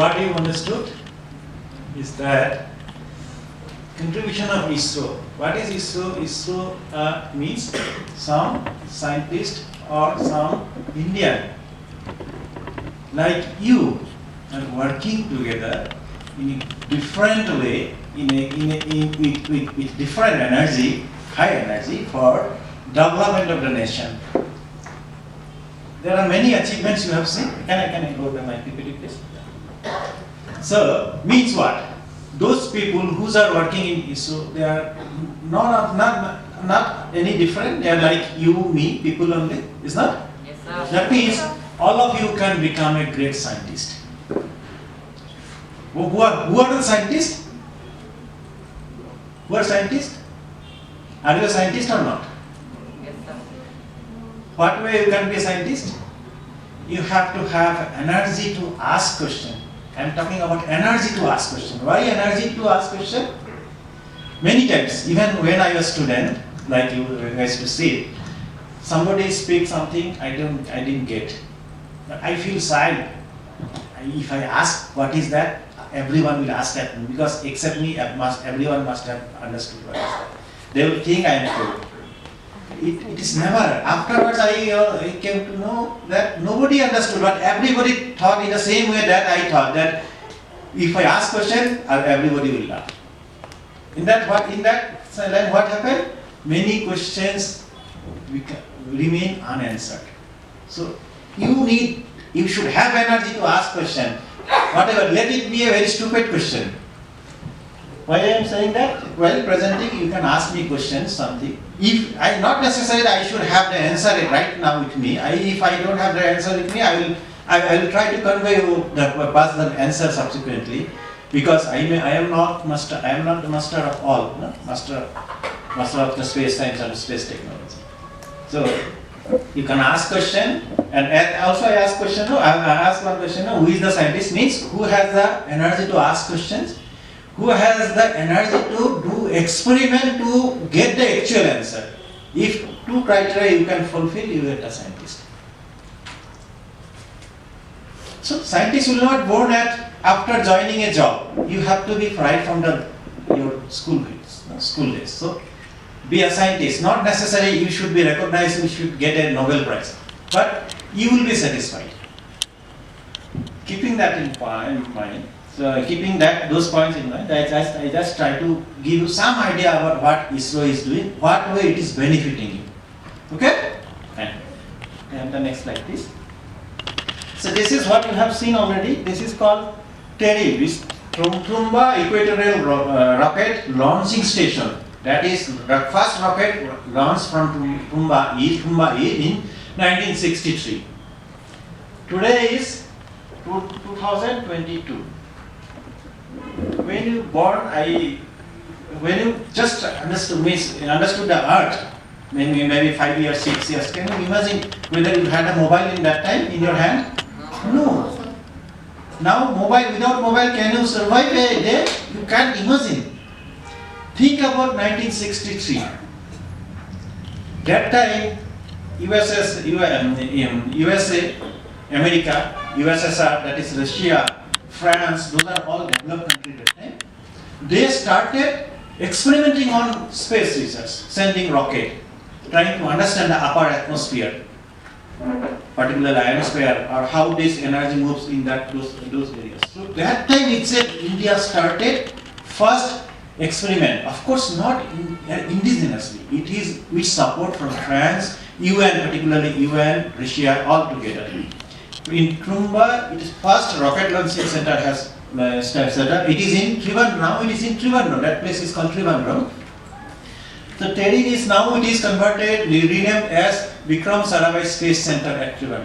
what you understood is that contribution of ISRO. What is ISRO? ISRO means some scientist or some Indian like you are working together in a different way, with different energy, high energy for development of the nation. There are many achievements you have seen. Can I go to my PPT please? So, means what? Those people who are working in ISRO, they are not any different. They are like you, me, people only. Is not? Yes, sir. That means all of you can become a great scientist. Who are the scientists? Who are scientists? Are you a scientist or not? Yes, sir. What way you can be a scientist? You have to have energy to ask question. I am talking about energy to ask question. Why energy to ask question? Many times, even when I was student, like you guys to see, somebody speaks something I didn't get. But I feel shy. If I ask what is that, everyone will ask that because except me, everyone must have understood what is that. They will think I am fool. It is never. Afterwards, I came to know that nobody understood, but everybody thought in the same way that I thought, that if I ask question, everybody will laugh. In that line, what happened? Many questions remain unanswered. So you should have energy to ask question. Whatever, let it be a very stupid question. Why I am saying that? While presenting, you can ask me questions, something. If not necessarily I should have the answer right now with me. If I don't have the answer with me, I will try to convey you pass the answer subsequently, because I am not the master of all, no? master of the space science and space technology. So you can ask question, and also I ask question. No, I ask one question. No, who is the scientist? Means who has the energy to ask questions. Who has the energy to do experiment to get the actual answer? If two criteria you can fulfill, you get a scientist. So scientists will not born after joining a job. You have to be right from your school days. So be a scientist. Not necessarily you should be recognized, you should get a Nobel Prize, but you will be satisfied. Keeping that in mind. So keeping those points in mind, I just try to give you some idea about what ISRO is doing, what way it is benefiting you. Okay? And the next slide, please. So this is what you have seen already. This is called TERI, Trumba Equatorial Rocket Launching Station. That is the first rocket launched from Trumba E in 1963. Today is 2022. When you when you just understood the Earth, maybe 5 years, 6 years, can you imagine whether you had a mobile in that time in your hand? No. Now without mobile, can you survive a day? You can't imagine. Think about 1963. That time, USA, America, USSR, that is Russia, France, those are all developed countries at that time. They started experimenting on space research, sending rocket, trying to understand the upper atmosphere, particularly ionosphere, or how this energy moves in those areas. So that time itself, India started first experiment. Of course, not indigenously. It is with support from France, UN, particularly UN, Russia, all together. In Trumba, it is first rocket launching center has set up. It is in Trivandrum. Now it is in Trivandrum. That place is called Trivandrum. So TERI is now it is converted, renamed as Vikram Sarabhai Space Center at Trivandrum.